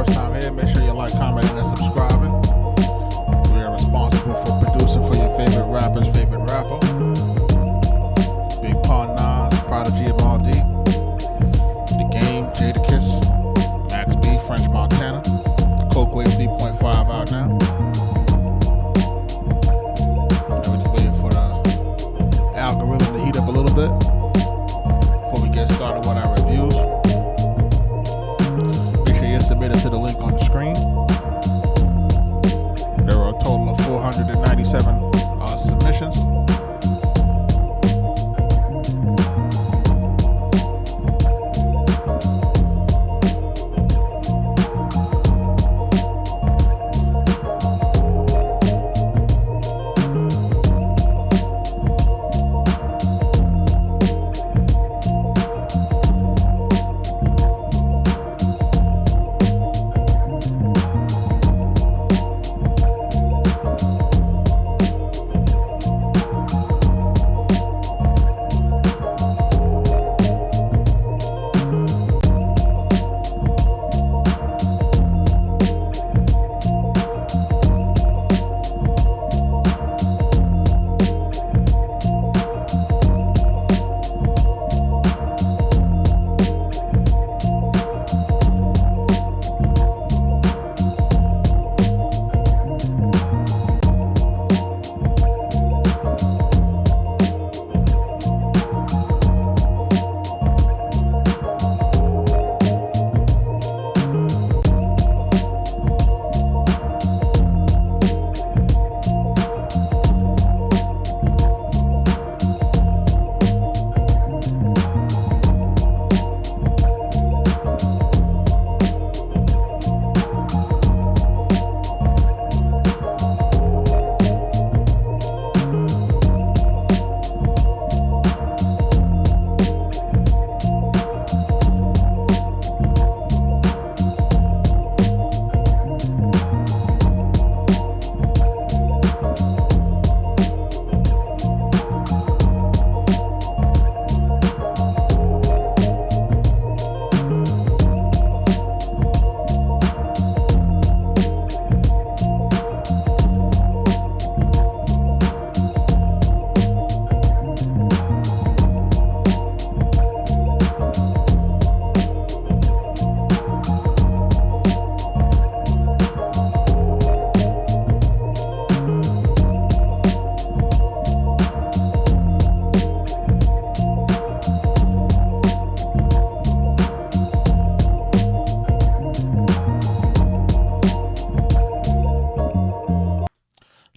first time here, make sure you like, commenting, and subscribing. We are responsible for producing for your favorite rapper's favorite rapper. Big Pun 9, Prodigy of All Deep, The Game, Jadakiss, Max B, French Montana, Coke Wave 3.5 out now. And we're just waiting for the algorithm to heat up a little bit before we get started with our reviews. Make sure you submit it to the link on the screen. There are a total of 497 submissions.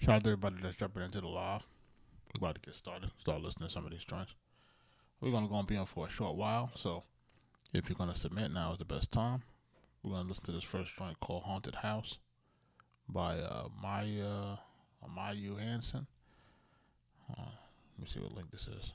Shout out to everybody that's jumping into the live. We're about to get started. Start listening to some of these joints. We're going to be on for a short while, so if you're going to submit, now is the best time. We're going to listen to this first joint called Haunted House by Mayu Hansen. Let me see what link this is.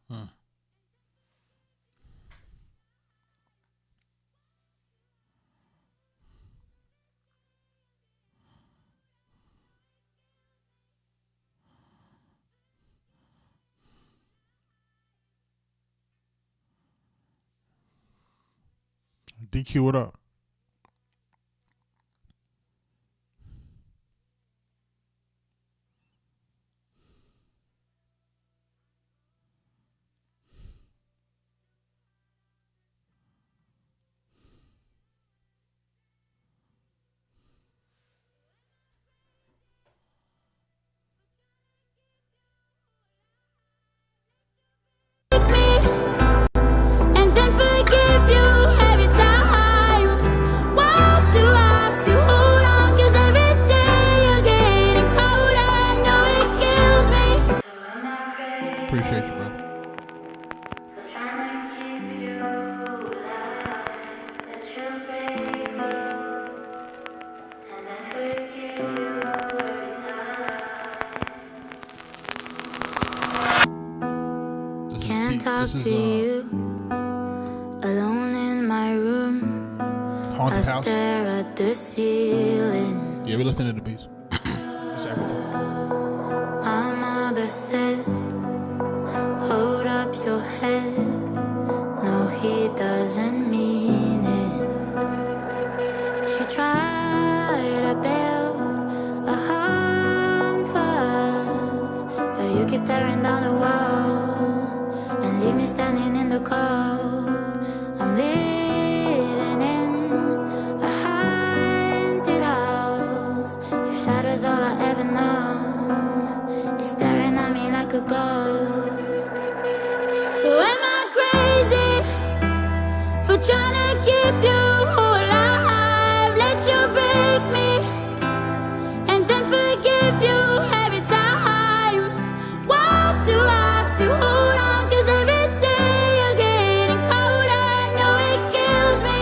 Hmm. DQ it up. Can't talk to you alone in my room. I stare at the ceiling. Yeah, we listening to the beats. My mother said, hold up your head. No, he doesn't mean it. She tried to build a home for us, but you keep tearing down the walls and leave me standing in the cold. I'm living in a haunted house. Your shadow's all I ever known. You're staring at me like a ghost. So am I crazy for trying to keep you alive? Let you break me and then forgive you every time. Walk to us to hold on, 'cause every day you're getting colder. I know it kills me,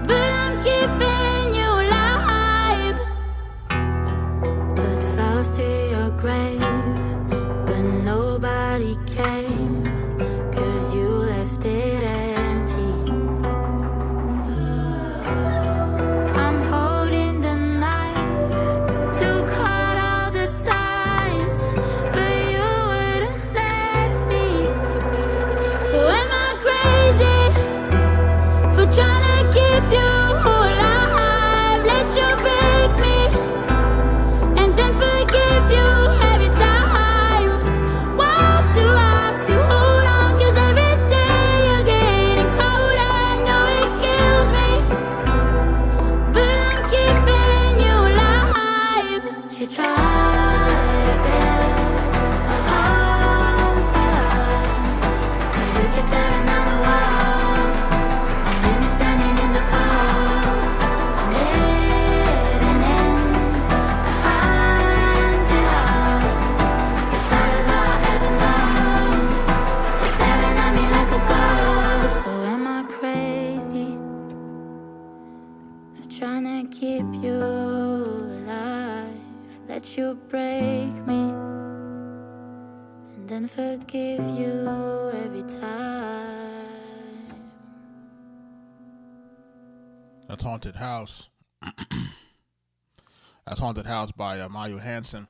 but I'm keeping you alive. Put flowers to your grave, but nobody came, 'cause you left it empty. I'm holding the knife to cut all the ties, but you wouldn't let me. So am I crazy for trying to keep you alive? Let you break me and then forgive you every time. Walk to us to hold on, 'cause every day you're getting colder. I know it kills me, but I'm keeping you alive. She tried to build a home for us, but you keep tearing down the walls and leave me standing in the cold. I'm living in a haunted house. Your shadow's all I ever known. You're staring at me like a ghost. So am I crazy for trying to keep you alive? Let you break me and then forgive you every time. That's Haunted House. That's Haunted House by Mayu Hansen.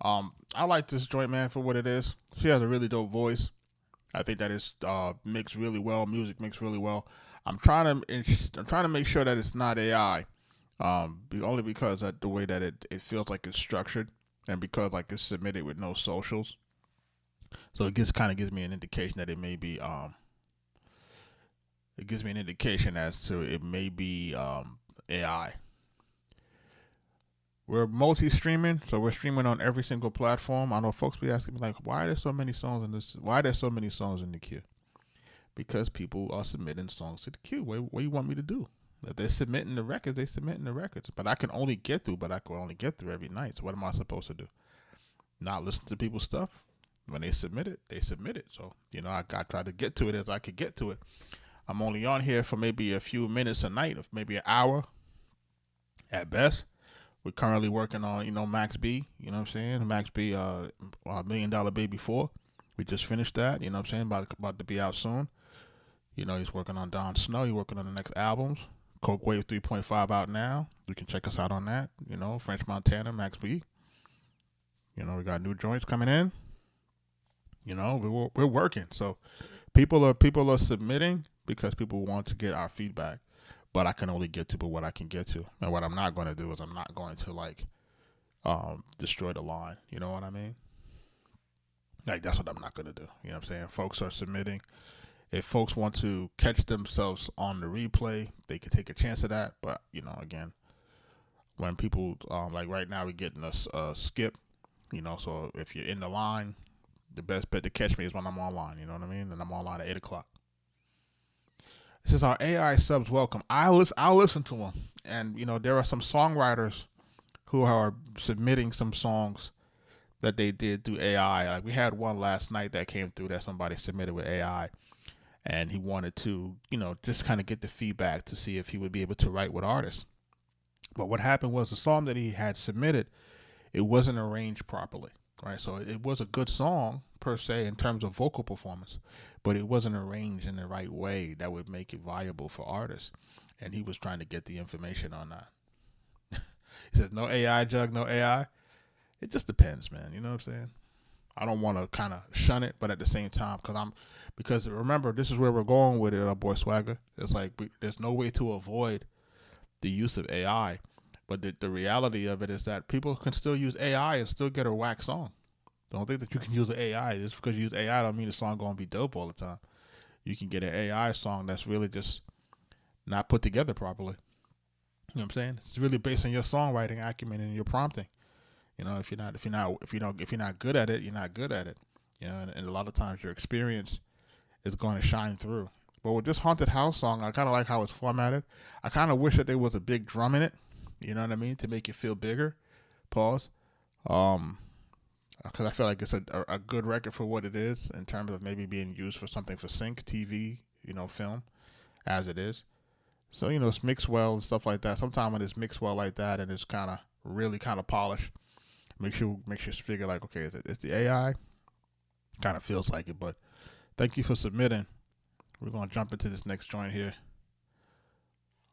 I like this joint, man, for what it is. She has a really dope voice. I think that it's mixed really well. Music mixed really well. I'm trying to make sure that it's not AI. Only because that the way that it feels like it's structured, and because like it's submitted with no socials. So it gives me an indication that it may be it gives me an indication as to it may be AI. We're multi-streaming, so we're streaming on every single platform. I know folks be asking me like, why are there so many songs in this? Why are there so many songs in the queue? Because people are submitting songs to the queue. What do you want me to do? If they're submitting the records, they're submitting the records. But I can only get through every night. So what am I supposed to do? Not listen to people's stuff? When they submit it, they submit it. So, I try to get to it as I could get to it. I'm only on here for maybe a few minutes a night, of maybe an hour at best. We're currently working on, Max B, you know what I'm saying? Max B, $1 Million Baby 4. We just finished that, you know what I'm saying? About to be out soon. He's working on Don Snow. He's working on the next albums. Coke Wave 3.5 out now. You can check us out on that. French Montana, Max B. We got new joints coming in. We're working. So people are submitting because people want to get our feedback. But I can only get to what I can get to. And what I'm not going to do is I'm not going to destroy the line. You know what I mean? Like, that's what I'm not going to do. You know what I'm saying? Folks are submitting. If folks want to catch themselves on the replay, they can take a chance of that. But, again, when people, like right now, we're getting a skip. So if you're in the line, the best bet to catch me is when I'm online. You know what I mean? And I'm online at 8 o'clock. This is our AI subs welcome. I'll listen to them. And, there are some songwriters who are submitting some songs that they did through AI. Like, we had one last night that came through that somebody submitted with AI. and he wanted to, just kind of get the feedback to see if he would be able to write with artists. But what happened was the song that he had submitted, it wasn't arranged properly, right? So it was a good song per se in terms of vocal performance, but it wasn't arranged in the right way that would make it viable for artists. And he was trying to get the information on that. He says, no AI, Jug, no AI. It just depends, man. You know what I'm saying? I don't want to kind of shun it, but at the same time, because remember, this is where we're going with it, our boy Swagger. It's like there's no way to avoid the use of AI, but the reality of it is that people can still use AI and still get a whack song. Don't think that you can use an AI. Just because you use AI don't mean the song going to be dope all the time. You can get an AI song that's really just not put together properly. You know what I'm saying? It's really based on your songwriting acumen and your prompting. If you're not good at it, you're not good at it. And a lot of times your experience is going to shine through. But with this Haunted House song, I kind of like how it's formatted. I kind of wish that there was a big drum in it. You know what I mean? To make it feel bigger. Pause. Because I feel like it's a good record for what it is in terms of maybe being used for something for sync, TV, film, as it is. So, it's mixed well and stuff like that. Sometimes when it's mixed well like that and it's really polished, makes you figure like, okay, it's the AI? Kind of feels like it, but thank you for submitting. We're going to jump into this next joint here.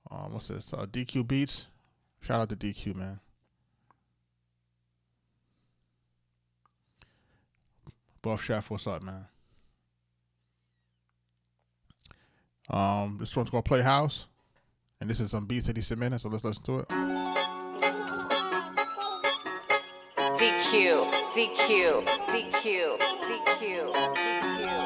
What's this? DQ Beatz. Shout out to DQ, man. Buff Chef, what's up, man? This one's called Playhouse. And this is some beats that he submitted, so let's listen to it. DQ, DQ, DQ, DQ, DQ.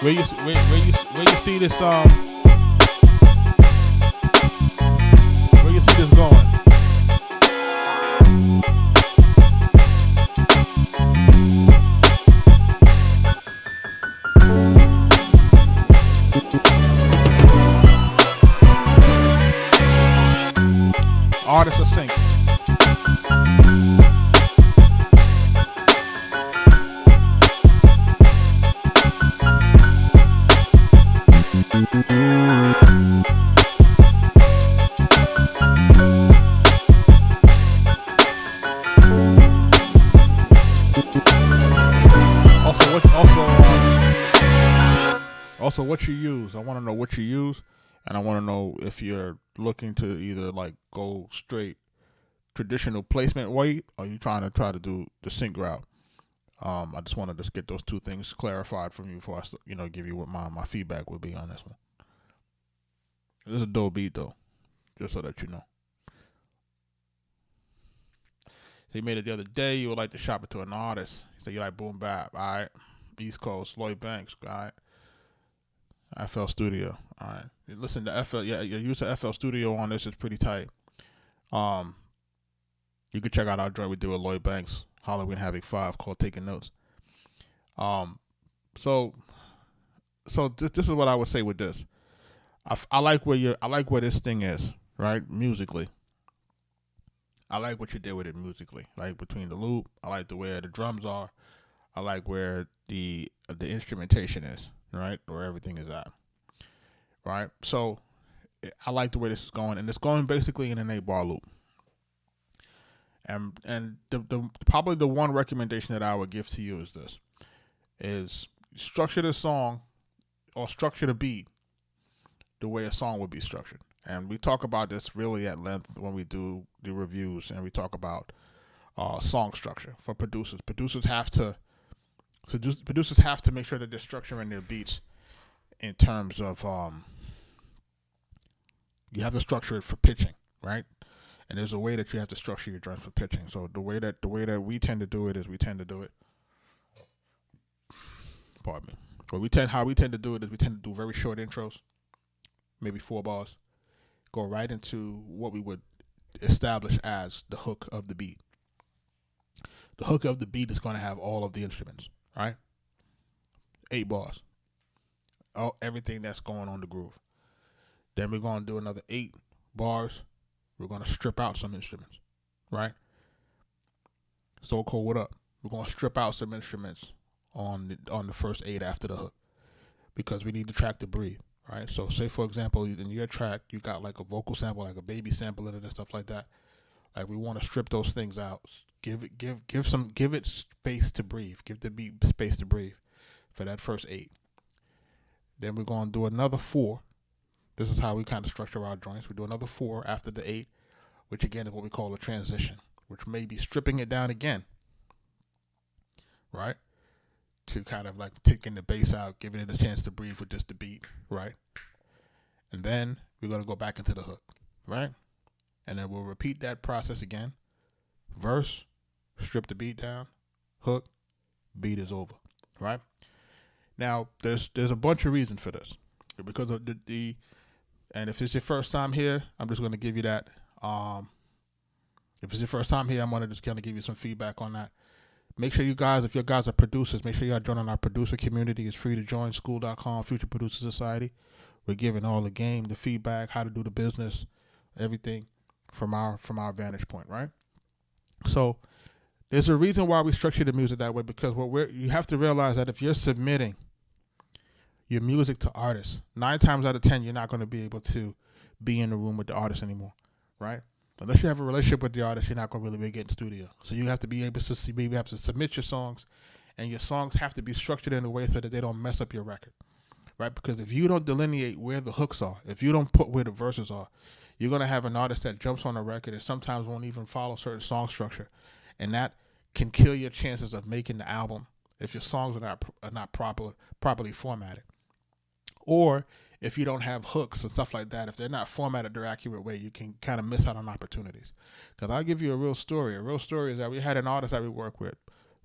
Where you see this where you see this going? Artists are sync. Also, what you use. I want to know what you use, and I want to know if you're looking to either like go straight traditional placement way, or you trying to do the sync route. I just want to just get those two things clarified from you before I give you what my feedback would be on this one. This is a dope beat though, just so that you know. So you made it the other day. You would like to shop it to an artist. So you like boom bap, all right. East Coast, Lloyd Banks, all right. FL Studio, all right. You listen to FL, yeah. Your use of FL Studio on this is pretty tight. You can check out our joint we did with Lloyd Banks, Halloween Havoc 5, called Taking Notes. So this is what I would say with this. I like where this thing is, right? Musically. I like what you did with it musically. Like between the loop, I like the way the drums are. I like where the instrumentation is, right? Where everything is at. Right? So I like the way this is going, and it's going basically in an 8-bar loop. And the probably the one recommendation that I would give to you is this: is structure the song or structure the beat the way a song would be structured. And we talk about this really at length when we do the reviews, and we talk about song structure for producers. Producers have to make sure that they're structuring their beats in terms of you have to structure it for pitching, right? And there's a way that you have to structure your joints for pitching. So the way that we tend to do it is pardon me. How we tend to do it is we tend to do very short intros, maybe 4 bars, go right into what we would establish as the hook of the beat. The hook of the beat is going to have all of the instruments, right? 8 bars. Everything that's going on the groove. Then we're going to do another 8 bars. We're going to strip out some instruments, right? So cool, what up? We're going to strip out some instruments on the first 8 after the hook, because we need the track to breathe, right? So say, for example, in your track, you got like a vocal sample, like a baby sample in it and stuff like that. Like, we want to strip those things out. Give it space to breathe. Give the beat space to breathe for that first 8. Then we're going to do another 4. This is how we kind of structure our joints. We do another 4 after the 8, which again is what we call a transition, which may be stripping it down again, right? To kind of like taking the bass out, giving it a chance to breathe with just the beat, right? And then we're going to go back into the hook, right? And then we'll repeat that process again. Verse, strip the beat down, hook, beat is over, right? Now, there's a bunch of reasons for this. Because of and if it's your first time here, I'm just going to give you that. If it's your first time here, I'm going to just kind of give you some feedback on that. Make sure you guys, if you guys are producers, make sure you guys join our producer community. It's free to join, school.com, Future Producer Society. We're giving all the game, the feedback, how to do the business, everything from our vantage point, right? So there's a reason why we structure the music that way, because you have to realize that if you're submitting your music to artists, 9 times out of 10, you're not going to be able to be in the room with the artist anymore, right? Unless you have a relationship with the artist, you're not going to really be able to get in the studio. So you have to be able to submit your songs, and your songs have to be structured in a way so that they don't mess up your record, right? Because if you don't delineate where the hooks are, if you don't put where the verses are, you're going to have an artist that jumps on a record and sometimes won't even follow certain song structure, and that can kill your chances of making the album if your songs are not properly formatted. Or if you don't have hooks and stuff like that, if they're not formatted the accurate way, you can kind of miss out on opportunities. Because I'll give you a real story. A real story is that we had an artist that we work with,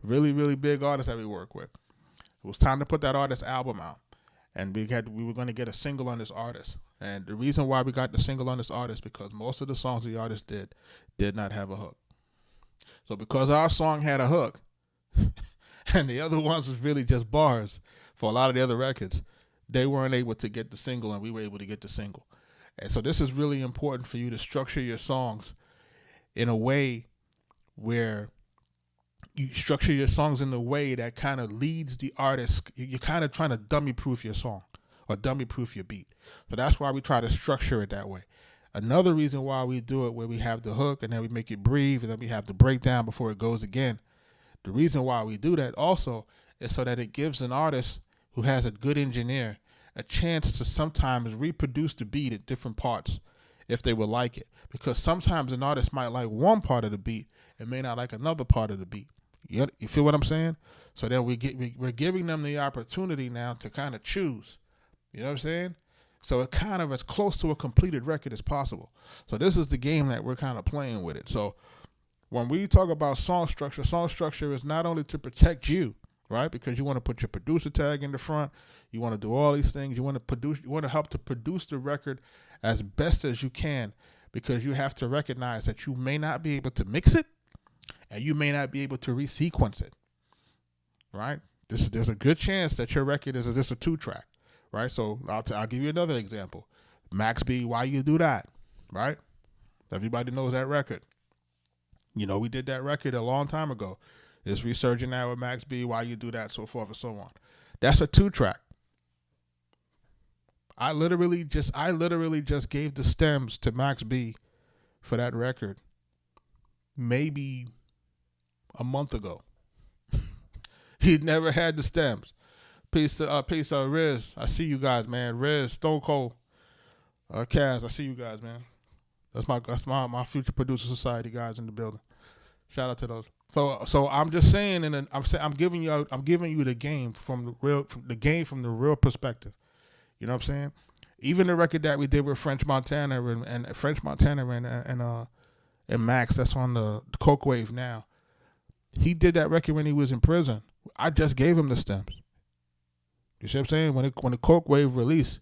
really, really big artist that we work with. It was time to put that artist's album out, and we were going to get a single on this artist. And the reason why we got the single on this artist, because most of the songs the artist did not have a hook. So because our song had a hook, and the other ones was really just bars for a lot of the other records, they weren't able to get the single, and we were able to get the single. And so this is really important for you to structure your songs in a way where you structure your songs in a way that kind of leads the artist. You're kind of trying to dummy-proof your song or dummy-proof your beat. So that's why we try to structure it that way. Another reason why we do it where we have the hook and then we make it breathe and then we have the breakdown before it goes again. The reason why we do that also is so that it gives an artist who has a good engineer a chance to sometimes reproduce the beat at different parts if they would like it. Because sometimes an artist might like one part of the beat and may not like another part of the beat. You feel what I'm saying? So then we're giving them the opportunity now to kind of choose. You know what I'm saying? So it kind of as close to a completed record as possible. So this is the game that we're kind of playing with it. So when we talk about song structure is not only to protect you, right? Because you want to put your producer tag in the front. You want to do all these things. You want to help to produce the record as best as you can, because you have to recognize that you may not be able to mix it and you may not be able to resequence it, right? There's a good chance that your record is just a 2-track, right? So I'll give you another example. Max B, Why You Do That, right? Everybody knows that record. You know, we did that record a long time ago. It's resurging now with Max B, Why You Do That, so forth and so on. That's a 2-track. I literally just gave the stems to Max B for that record maybe a month ago. He'd never had the stems. Peace, Riz. I see you guys, man. Riz, Stone Cold, Kaz. I see you guys, man. That's my Future Producer Society guys in the building. Shout out to those. So I'm just saying, and I'm giving you the game from the real perspective. You know what I'm saying? Even the record that we did with French Montana and Max, that's on the Coke Wave now. He did that record when he was in prison. I just gave him the stems. You see what I'm saying? When the Coke Wave released,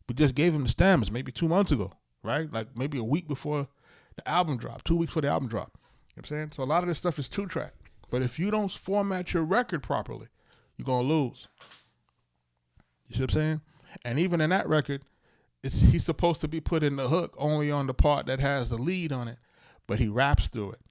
we just gave him the stems maybe 2 months ago, right? Like maybe a week before the album dropped, 2 weeks before the album dropped. You know what I'm saying? So a lot of this stuff is 2-track. But if you don't format your record properly, you're going to lose. You see what I'm saying? And even in that record, he's supposed to be putting the hook only on the part that has the lead on it, but he raps through it.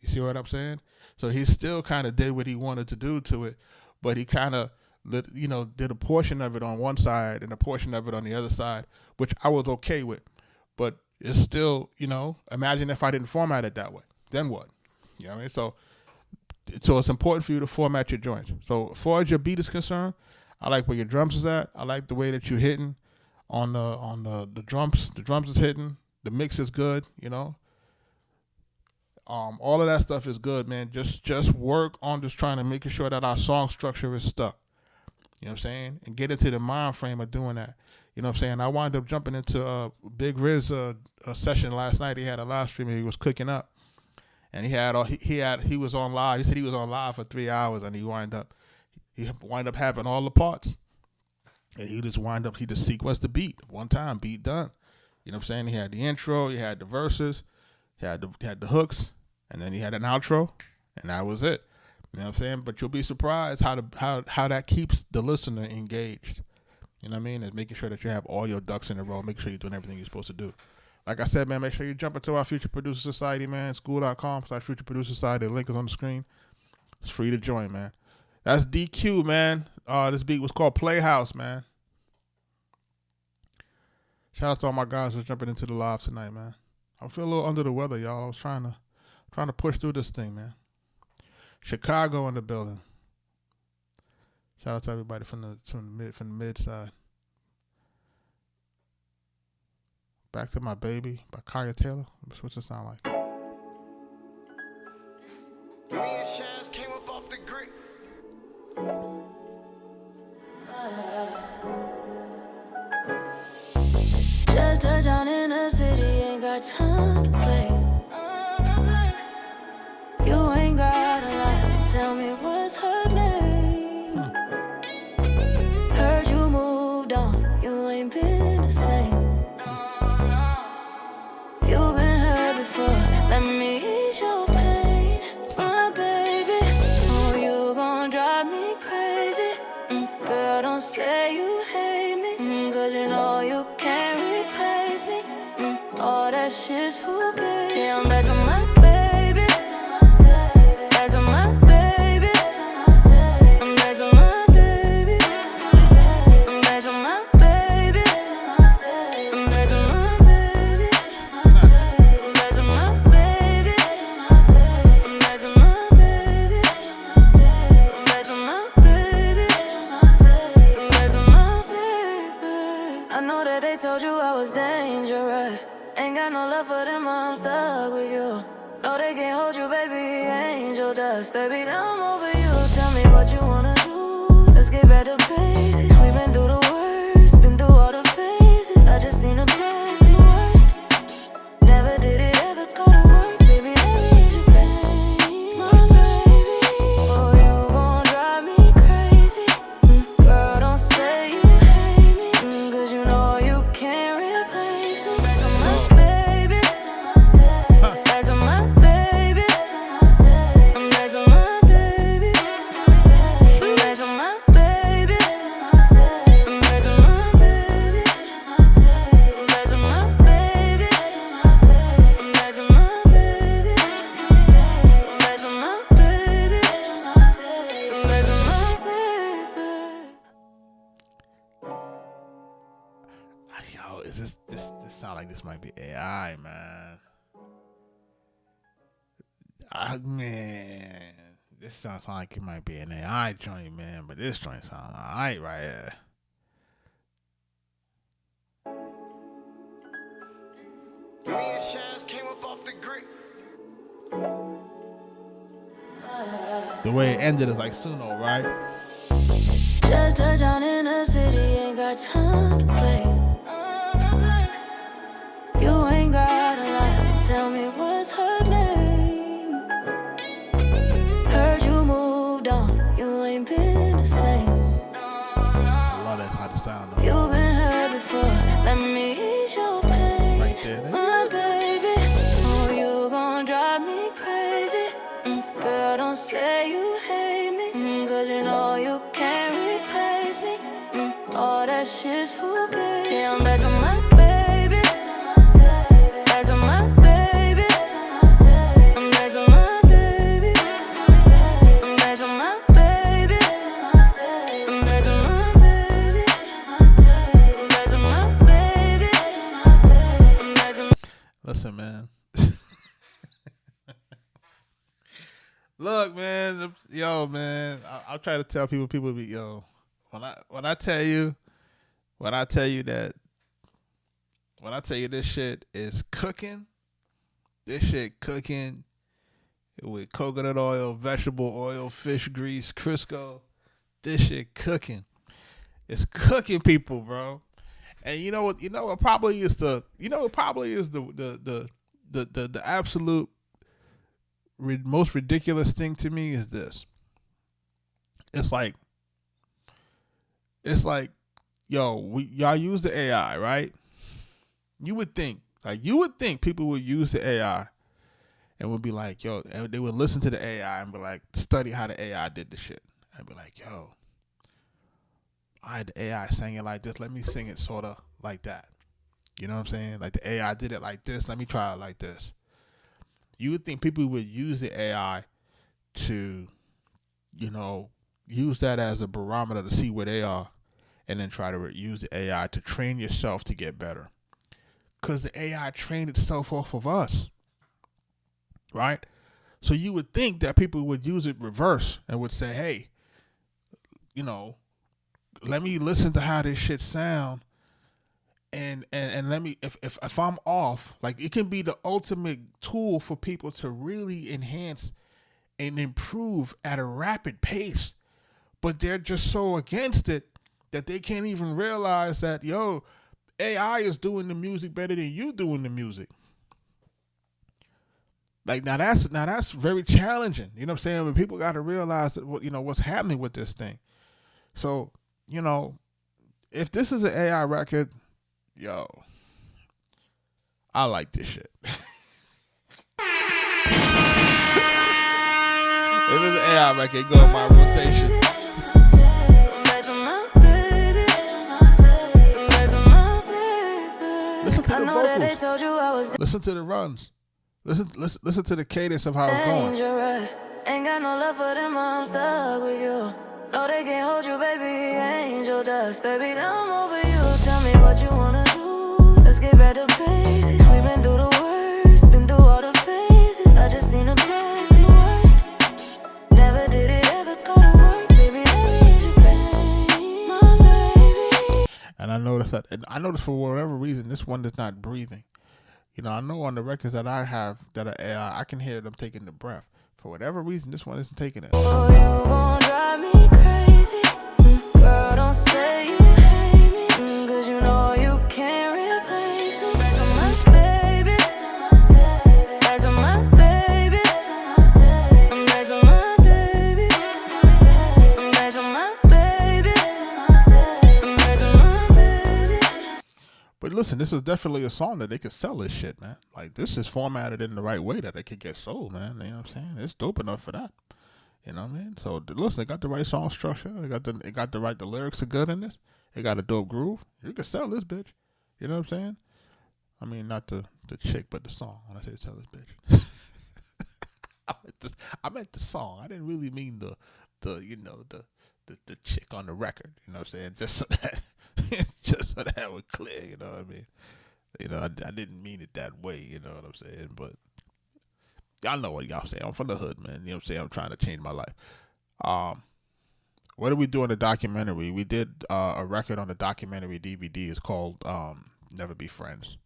You see what I'm saying? So he still kind of did what he wanted to do to it, but he kind of, did a portion of it on one side and a portion of it on the other side, which I was okay with. But it's still, imagine if I didn't format it that way. Then what? You know what I mean? So it's important for you to format your joints. So as far as your beat is concerned, I like where your drums is at. I like the way that you're hitting on the drums. The drums is hitting. The mix is good, all of that stuff is good, man. Just work on just trying to make sure that our song structure is stuck. You know what I'm saying? And get into the mind frame of doing that. You know what I'm saying? I wound up jumping into Big Riz a session last night. He had a live stream and he was cooking up. And he was on live. He said he was on live for 3 hours and he wind up having all the parts. And he just sequenced the beat. One time, beat done. You know what I'm saying? He had the intro, he had the verses, he had the hooks, and then he had an outro, and that was it. You know what I'm saying? But you'll be surprised how that keeps the listener engaged. You know what I mean? It's making sure that you have all your ducks in a row, make sure you're doing everything you're supposed to do. Like I said, man, make sure you jump into our Future Producer Society, man. School.com/Future Producer Society. The link is on the screen. It's free to join, man. That's DQ, man. This beat was called Playhouse, man. Shout out to all my guys that's jumping into the live tonight, man. I feel a little under the weather, y'all. I was trying to push through this thing, man. Chicago in the building. Shout out to everybody from the mid side. Back to My Baby by Kaya Taylor. What's it sound like? Me and Shaz came up off the grid. Just touch down in the city, ain't got time to play. You ain't gotta lie, tell me what's her name. Heard you moved on, you ain't been the same. You've been hurt before, let me ease your pain. My baby, oh, you gon' drive me crazy. Girl, don't say you hate me, cause you know you can't replace me. All that shit's fugazi. Yeah, I'm back to my baby. Back to my baby. I'm back to my baby. I'm back to my baby. I'm back to my baby. I'm back to my baby. I'm back to my baby. I'm back to my baby. I'm back to my baby. love for them, I'm stuck with you. No, they can't hold you, baby, angel dust. Baby, now I'm over you. Tell me what you wanna do. Let's get back to basics. We've been through the worst, been through all the phases. I just seen the best and the worst. Never did it ever go to work, baby, let me ease your pain, my baby. Oh, you gon' drive me crazy. Girl, don't say you hate me, 'cause you know you can't replace me. Back to my baby, back to my baby, back to my baby, back to my baby, back to my baby, back to my baby, back to my baby, back to my baby, back to my baby. Yo, is this sound like this might be AI, man? Man, this sounds like it might be an AI joint, man. But this joint sounds alright right here. Me and Shaz came up off the grid. The way it ended is like Suno, right? Just touch down in the city, ain't got time to play. You ain't got a lie, tell me what's her name. Heard you moved on, you ain't been the same. I love that's how the sound though. You've been hurt before, let me ease your pain. Right there, eh? My baby, oh, you gon' drive me crazy. Girl, don't say you hate me, 'cause you know you can't replace me. All that shit's fugazi. Yeah, I'm back to my baby, back to my baby, I'm back to my baby, I'm back to my baby, I'm back to my baby, I'm back to my baby, I'm back to my. Listen, man. Look, man. Yo, man. I'll try to tell people be yo. When I tell you this shit is cooking, this shit cooking with coconut oil, vegetable oil, fish grease, Crisco. This shit cooking. It's cooking, people, bro. And you know what probably is the absolute most ridiculous thing to me is this. It's like, yo, y'all use the AI, right? You would think people would use the AI and would be like, yo, and they would listen to the AI and be like, study how the AI did the shit. And be like, yo, I had the AI sang it like this. Let me sing it sort of like that. You know what I'm saying? Like the AI did it like this. Let me try it like this. You would think people would use the AI to, use that as a barometer to see where they are and then try to use the AI to train yourself to get better. Because the AI trained itself off of us, right? So you would think that people would use it reverse and would say, hey, let me listen to how this shit sound and let me, if I'm off, like it can be the ultimate tool for people to really enhance and improve at a rapid pace. But they're just so against it that they can't even realize that, yo, AI is doing the music better than you doing the music. Like now that's very challenging. You know what I'm saying? When people got to realize that what's happening with this thing. So, if this is an AI record, yo, I like this shit. If it's an AI record, it go in my rotation. Listen to the vocals. Listen to the runs. Listen to the cadence of how it's going. Dangerous. Ain't got no love for them, I'm stuck with you. No, they can't hold you, baby, angel dust. Baby, now I'm over you. Tell me what you wanna do. Let's get back to basics. We've been through the worst, been through all the phases. I just seen the best and the worst. Never did it ever go to work, baby, let me ease your pain, my baby. And I noticed for whatever reason, this one is not breathing. I know on the records that I have that are AI, I can hear them taking the breath. For whatever reason, this one isn't taking it. Oh, you gon' drive me crazy. Girl, don't say you hate me. 'Cause you know you can't replace me. Back to my baby. Back to my baby. I'm back to my baby. I'm back to my baby. I'm back to my baby. But listen, this is definitely a song that they could sell this shit, man. Like, this is formatted in the right way that it could get sold, man. You know what I'm saying? It's dope enough for that. You know what I mean? So listen, they got the right song structure. They got the lyrics are good in this. They got a dope groove. You can sell this bitch. You know what I'm saying? I mean, not the chick, but the song. When I say sell this bitch, I meant the song. I didn't really mean the chick on the record. You know what I'm saying? Just so that was clear. You know what I mean? I didn't mean it that way. You know what I'm saying? But y'all know what y'all say. I'm from the hood, man. You know what I'm saying? I'm trying to change my life. What did we do in the documentary? We did a record on the documentary DVD. It's called Never Be Friends.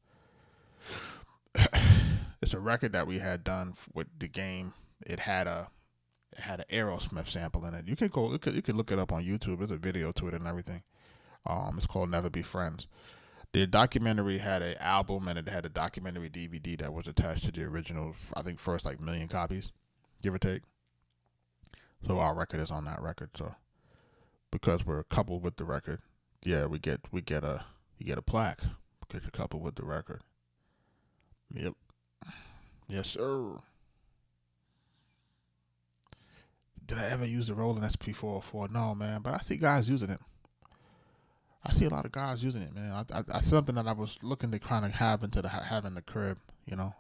It's a record that we had done with the game. It had an Aerosmith sample in it. You could look it up on YouTube. There's a video to it and everything. It's called Never Be Friends. The documentary had an album and it had a documentary DVD that was attached to the original, I think first like 1 million copies, give or take. So our record is on that record. So because we're coupled with the record, yeah, you get a plaque because you're coupled with the record. Yep. Yes, sir. Did I ever use the Roland SP404? No, man, but I see guys using it. I see a lot of guys using it, man. I something that I was looking to kind of have in the crib.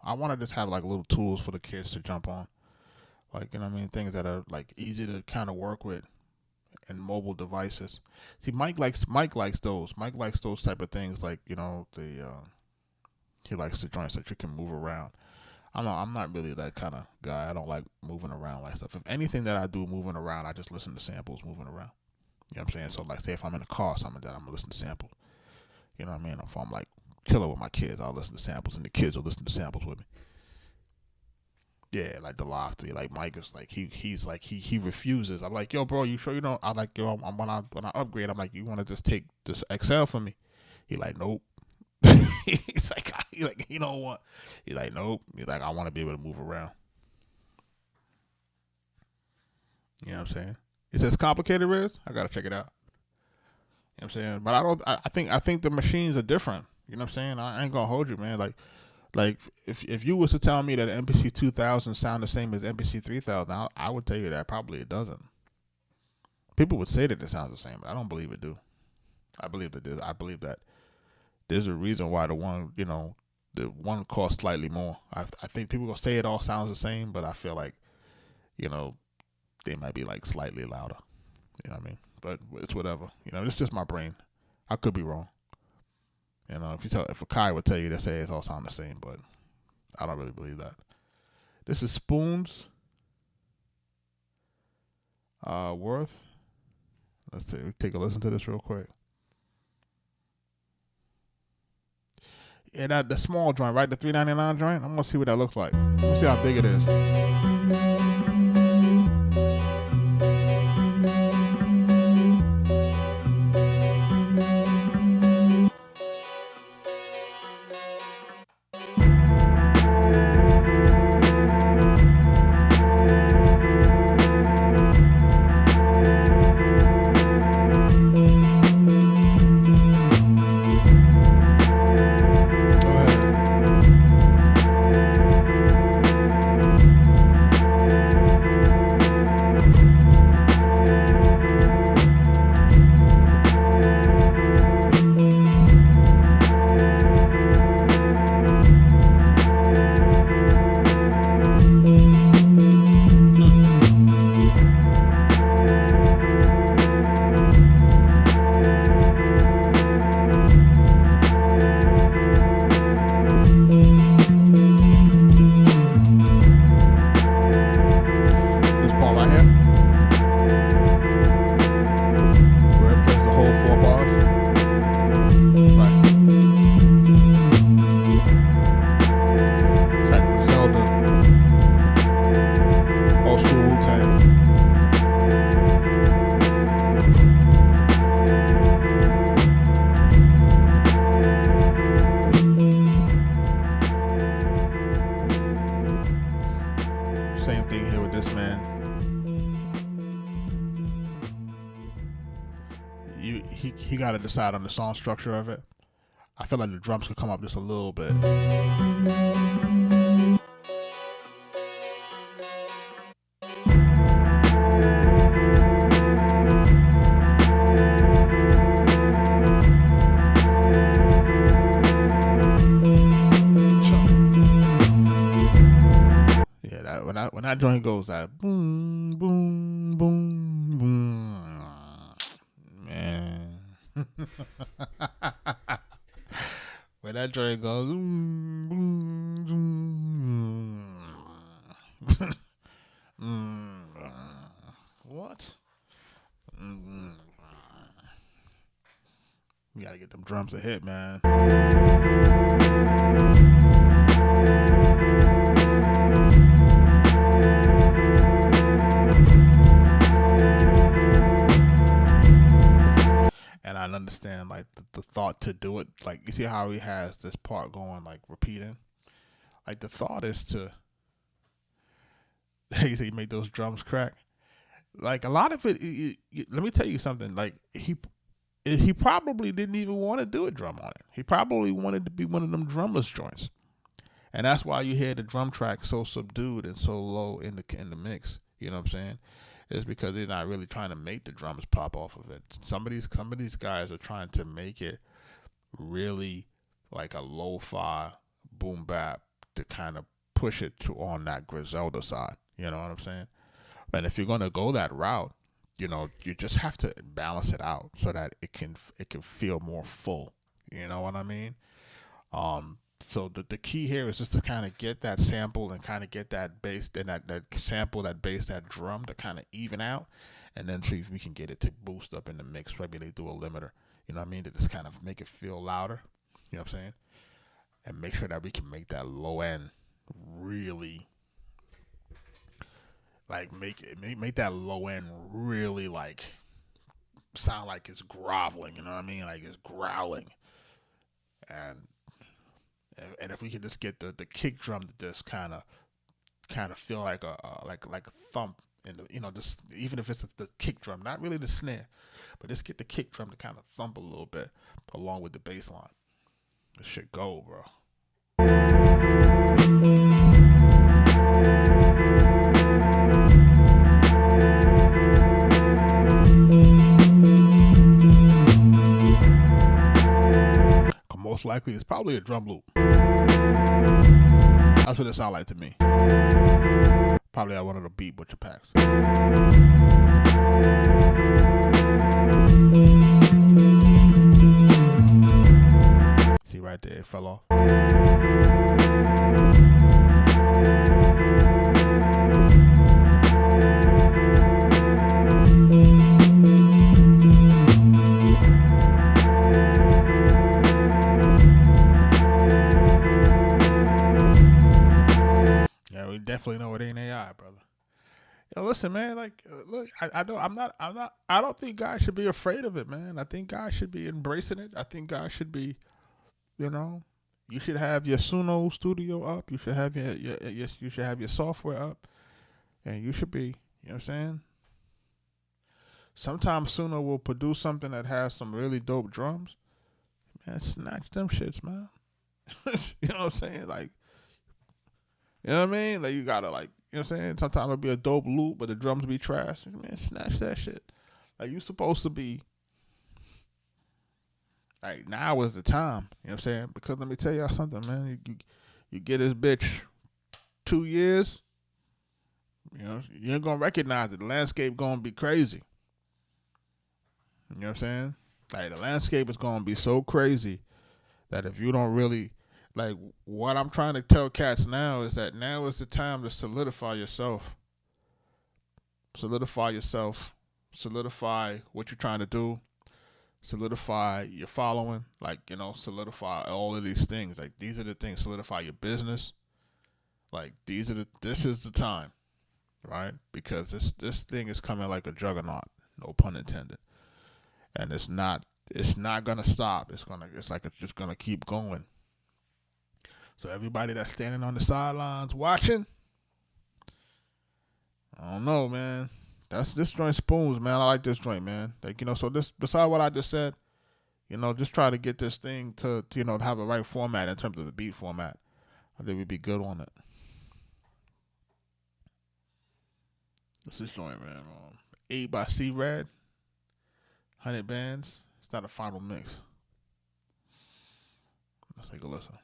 I want to just have like little tools for the kids to jump on, like things that are like easy to kind of work with, and mobile devices. See, Mike likes those. Mike likes those type of things, like he likes the joints that you can move around. I'm not really that kind of guy. I don't like moving around like stuff. If anything that I do moving around, I just listen to samples moving around. You know what I'm saying? So, like, say if I'm in a car or something, then I'm going to listen to samples. You know what I mean? If I'm, like, chilling with my kids, I'll listen to samples, and the kids will listen to samples with me. Yeah, like the Live 3. Like, Mike is, like, he's like, he refuses. I'm like, yo, bro, you sure you don't? I like, yo, when I upgrade, I'm like, you want to just take this XL from me? He like, nope. He's like, you don't want. He's like, nope. He's like, I want to be able to move around. You know what I'm saying? It's as complicated as I gotta check it out. You know what I'm saying? But I think the machines are different. You know what I'm saying? I ain't gonna hold you, man. Like if you was to tell me that MPC 2000 sound the same as MPC 3000, I would tell you that probably it doesn't. People would say that it sounds the same, but I don't believe it do. I believe that there's a reason why the one costs slightly more. I think people gonna say it all sounds the same, but I feel like, they might be like slightly louder. You know what I mean? But it's whatever. It's just my brain. I could be wrong. If a Kai would tell you they say it all sound the same, but I don't really believe that. This is Spoons. Worth. Let's see. Take a listen to this real quick. Yeah, the small joint, right? The $3.99 joint. I'm gonna see what that looks like. Let me see how big it is. he got to decide on the song structure of it. I feel like the drums could come up just a little bit. When that joint goes that boom boom boom boom, man. When that joint goes boom boom boom, what? You gotta get them drums to hit, man. And I understand like the thought to do it. Like you see how he has this part going like repeating. Like the thought is to he make those drums crack. Like a lot of it. Let me tell you something. Like he probably didn't even want to do a drum on it. He probably wanted to be one of them drumless joints, and that's why you hear the drum track so subdued and so low in the mix. You know what I'm saying? It's because they're not really trying to make the drums pop off of it. Some of these guys are trying to make it really like a lo-fi boom bap to kind of push it to on that Griselda side. You know what I'm saying? And if you're gonna go that route, you know, you just have to balance it out so that it can feel more full. You know what I mean? So the key here is just to kind of get that sample and kind of get that bass and that sample, that bass, that drum to kind of even out, and then see if we can get it to boost up in the mix. Maybe they do a limiter, you know what I mean, to just kind of make it feel louder, you know what I'm saying, and make sure that we can make that low end really, like make that low end really like sound like it's groveling, you know what I mean, like it's growling, and if we could just get the kick drum to just kind of feel like a thump in the, you know, just even if it's the kick drum, not really the snare, but just get the kick drum to kind of thump a little bit along with the bass line. This shit go, bro. Most likely it's probably a drum loop. That's what it sounds like to me. Probably at one of the Beat Butcher packs. See right there, it fell off. Definitely know it ain't AI, brother. Yo, listen, man. Like, look, I don't think guys should be afraid of it, man. I think guys should be embracing it. I think guys should be, you know, you should have your Suno studio up. You should have you should have your software up, and you should be, you know what I'm saying. Sometimes Suno will produce something that has some really dope drums. Man, snatch them shits, man. You know what I'm saying, like. You know what I mean? Like, you gotta, like, you know what I'm saying? Sometimes it'll be a dope loop, but the drums be trash. Man, snatch that shit. Like, you supposed to be, like, now is the time. You know what I'm saying? Because let me tell y'all something, man. You get this bitch 2 years, you know, you ain't gonna recognize it. The landscape gonna be crazy. You know what I'm saying? Like, the landscape is gonna be so crazy that if you don't really, like, what I'm trying to tell cats now is that now is the time to solidify yourself. Solidify yourself. Solidify what you're trying to do. Solidify your following. Like, you know, solidify all of these things. Like, these are the things. Solidify your business. Like, this is the time, right? Because this thing is coming like a juggernaut. No pun intended. And it's not gonna stop. It's just gonna keep going. So everybody that's standing on the sidelines watching, I don't know, man. That's this joint spoons, man. I like this joint, man. Like, so this, besides what I just said, just try to get this thing to have a right format in terms of the beat format. I think we'd be good on it. What's this joint, man? 8 by C Red, 100 bands. It's not a final mix. Let's take a listen.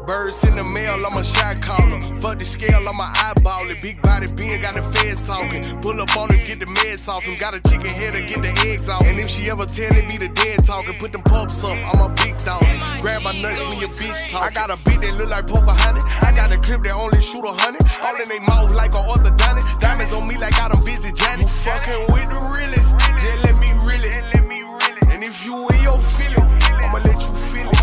Birds in the mail, I'm a shot caller. Fuck the scale, I'm a eyeball it. Big body being got the feds talking. Pull up on him, get the meds off him. Got a chicken head to get the eggs off. And if she ever tell it, be the dead talking. Put them pups up, I'm a big dog. Grab my nuts when your bitch talk. I got a beat that look like Pocahontas. I got a clip that only shoot 100. All in they mouth like a orthodontist. Diamonds on me like I done busy Johnny. You fucking with the realest, just let me reel it. And if you in your feelings, I'ma let you feel it.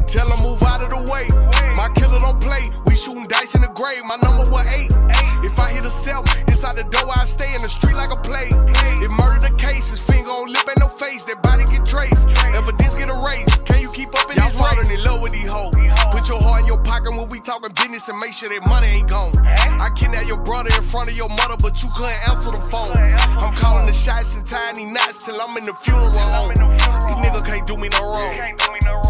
Tell them move out of the way. My killer don't play. We shooting dice in the grave. My number was 8. If I hit a 7, inside the door I stay in the street like a play. If murder the case, his finger on lip ain't no face. That body get traced. Evidence get erased. Can you keep up in this race? Y'all falling in love with these hoes. Put your heart in your pocket when we talking business and make sure that money ain't gone. I kidnapped your brother in front of your mother, but you couldn't answer the phone. I'm calling the shots and tying these knots till I'm in the funeral home. These niggas can't do me no wrong.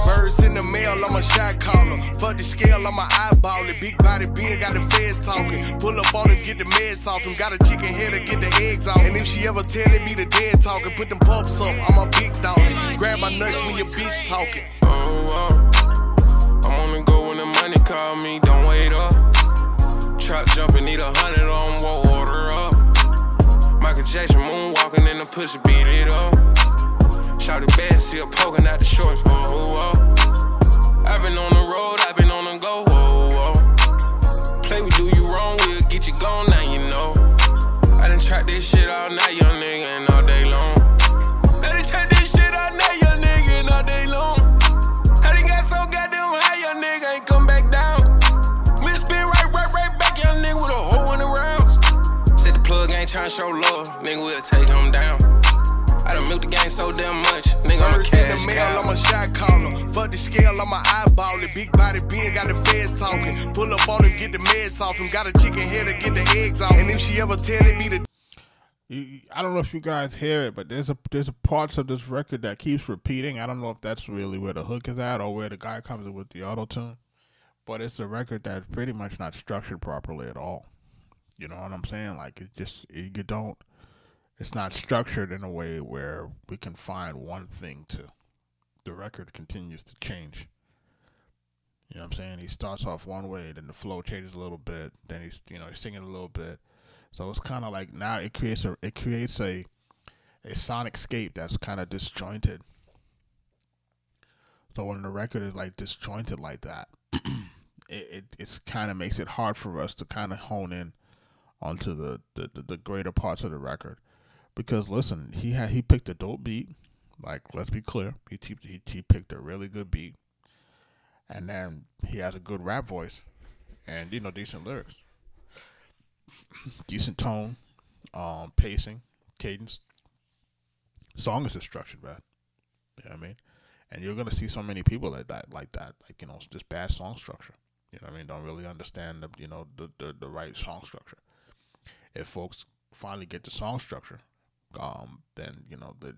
Birds in the mail, I'm a shot caller. Fuck the scale, I'm a eyeball it. Big body being got the feds talking. Pull up on him, get the meds off him. Got a chicken head to get the eggs off. And if she ever tell it, be the dead talking. Put them pups up, I'm a big dog. Grab my nuts when your bitch talking. I'm on the go when the money call me, don't wait up. Trap jumping, need 100 on what order up. Michael Jackson moonwalking in the pussy, beat it up. Shouty bad, see her poking out the shorts, I've been on the road, I've been on the go, Play we do you wrong, we'll get you gone, now you know. I done track this shit all night, young nigga, and all day long. I done track this shit all night, young nigga, and all day long. I done got so goddamn high, young nigga, ain't come back down. Miss spin right back, young nigga, with a hole in the rounds. Said the plug ain't tryna show love, nigga, we'll take him down. I done milked the game so damn much, nigga, I'm a cash in the mail, I'm a shot caller. Fuck the scale, I'm a eyeball it. Big body being got the feds talking. Pull up on him, get the meds off him. Got a chicken head to get the eggs off. And if she ever tell it, be the... I don't know if you guys hear it, but there's a parts of this record that keeps repeating. I don't know if that's really where the hook is at or where the guy comes in with the auto-tune. But it's a record that's pretty much not structured properly at all. You know what I'm saying? Like, it's not structured in a way where we can find one thing to. The record continues to change. You know what I'm saying? He starts off one way, then the flow changes a little bit, then he's singing a little bit. So it's kind of like now it creates a sonic scape that's kind of disjointed. So when the record is like disjointed like that, it kind of makes it hard for us to kind of hone in onto the greater parts of the record. Because listen, he picked a dope beat. Like, let's be clear, he picked a really good beat, and then he has a good rap voice, and decent lyrics, decent tone, pacing, cadence. Song is just structured bad. You know what I mean? And you're gonna see so many people like that, just bad song structure. You know what I mean? Don't really understand the right song structure. If folks finally get the song structure, then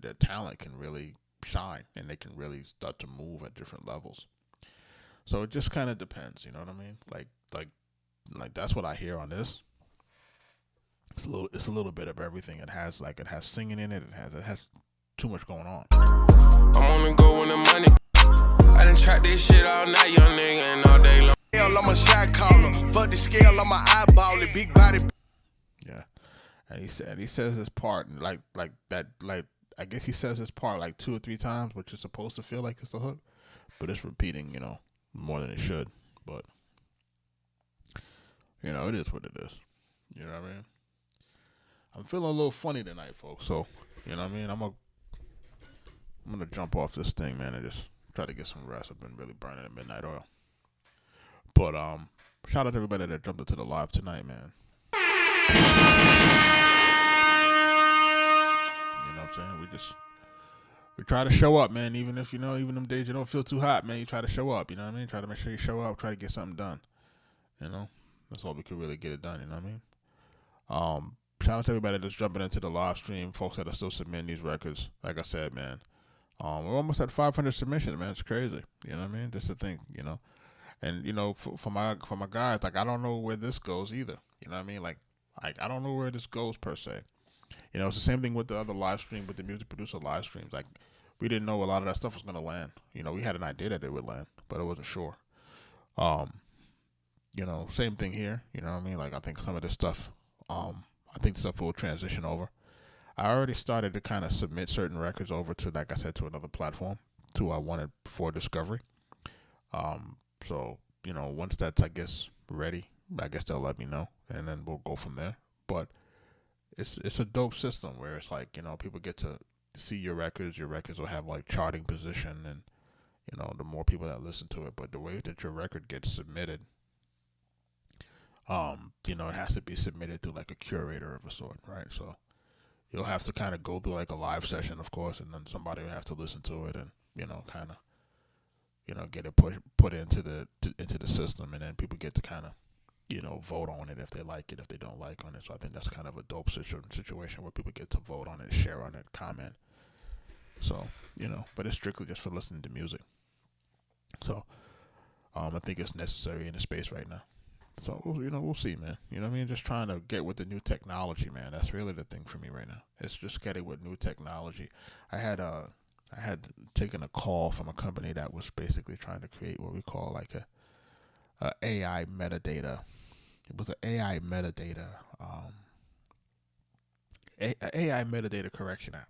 their talent can really shine and they can really start to move at different levels. So it just kind of depends, you know what I mean? Like that's what I hear on this. It's a little bit of everything. It has singing in it. It has too much going on. I'm on the go when the money. I done track this shit all night, young nigga, and all day long. I'm a shot caller. Fuck the scale, I'm a eyeball it. Big body. Yeah. And he says his part like that, I guess he says his part like 2 or 3 times, which is supposed to feel like it's a hook, but it's repeating, more than it should. But it is what it is. You know what I mean? I'm feeling a little funny tonight, folks. So you know what I mean? I'm gonna jump off this thing, man, and just try to get some rest. I've been really burning at midnight oil. But shout out to everybody that jumped into the live tonight, man. know what I'm saying? We try to show up, man. Even if, even them days you don't feel too hot, man, you try to show up, you know what I mean? Try to make sure you show up, try to get something done. That's all we could really get it done, you know what I mean? Shout out to everybody that's jumping into the live stream, folks that are still submitting these records. Like I said, man, we're almost at 500 submissions, man. It's crazy, you know what I mean? Just to think, And for my guys, like, I don't know where this goes either. You know what I mean? Like I don't know where this goes per se. It's the same thing with the other live stream, with the music producer live streams. Like, we didn't know a lot of that stuff was gonna land. We had an idea that it would land, but I wasn't sure. Same thing here. You know what I mean? Like, I think some of this stuff, I think stuff will transition over. I already started to kind of submit certain records over to, like I said, to another platform, to I wanted for discovery. So, once that's, I guess, ready, I guess they'll let me know, and then we'll go from there. But it's a dope system where it's like, people get to see your records will have like charting position, and, the more people that listen to it. But the way that your record gets submitted, it has to be submitted through like a curator of a sort, right? So you'll have to kind of go through like a live session, of course, and then somebody will have to listen to it and, kind of, get it put into the system, and then people get to kind of, vote on it if they like it, if they don't like on it. So I think that's kind of a dope situation where people get to vote on it, share on it, comment. So, but it's strictly just for listening to music. So, I think it's necessary in the space right now. So, we'll see, man. You know what I mean? Just trying to get with the new technology, man. That's really the thing for me right now. It's just getting with new technology. I had taken a call from a company that was basically trying to create what we call like a AI metadata. It was an AI metadata, AI metadata correction app.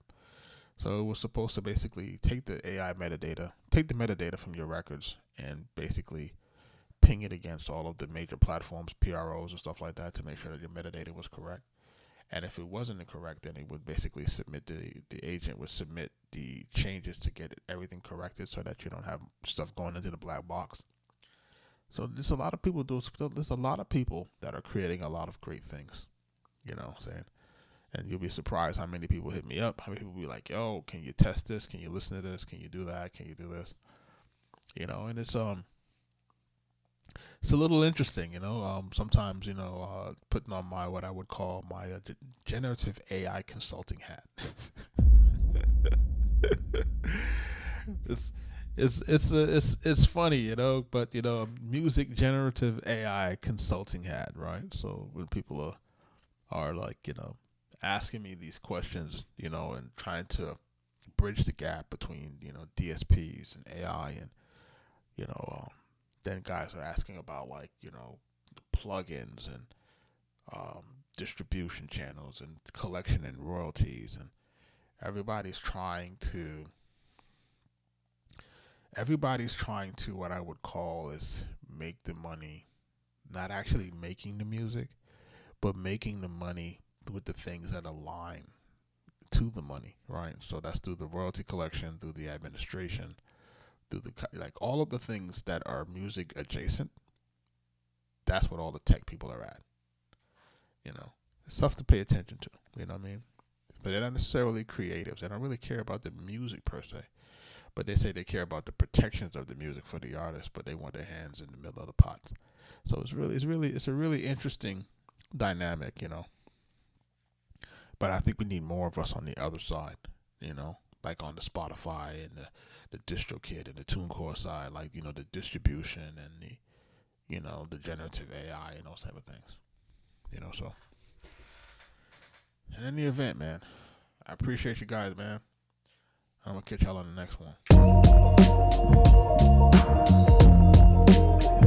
So it was supposed to basically take the metadata from your records and basically ping it against all of the major platforms, PROs and stuff like that, to make sure that your metadata was correct. And if it wasn't incorrect, then it would basically submit the agent would submit the changes to get everything corrected, so that you don't have stuff going into the black box. So there's a lot of people there's a lot of people that are creating a lot of great things, you know what I'm saying? And you'll be surprised how many people hit me up, how many people be like, yo, can you test this? Can you listen to this? Can you do that? Can you do this? And it's a little interesting, sometimes, putting on my, what I would call my generative AI consulting hat. It's funny, but, music generative AI consulting hat, right? So when people are like, asking me these questions, and trying to bridge the gap between, DSPs and AI, and, then guys are asking about like, plugins and distribution channels and collection and royalties, and everybody's trying to what I would call is make the money, not actually making the music, but making the money with the things that align to the money, right? So that's through the royalty collection, through the administration, through like all of the things that are music adjacent. That's what all the tech people are at. It's stuff to pay attention to. You know what I mean? But they're not necessarily creatives. They don't really care about the music per se. But they say they care about the protections of the music for the artist, but they want their hands in the middle of the pot. So it's a really interesting dynamic, But I think we need more of us on the other side, like on the Spotify and the DistroKid and the TuneCore side, like, the distribution and the generative AI and those type of things, so. In any event, man, I appreciate you guys, man. I'm going to catch y'all on the next one.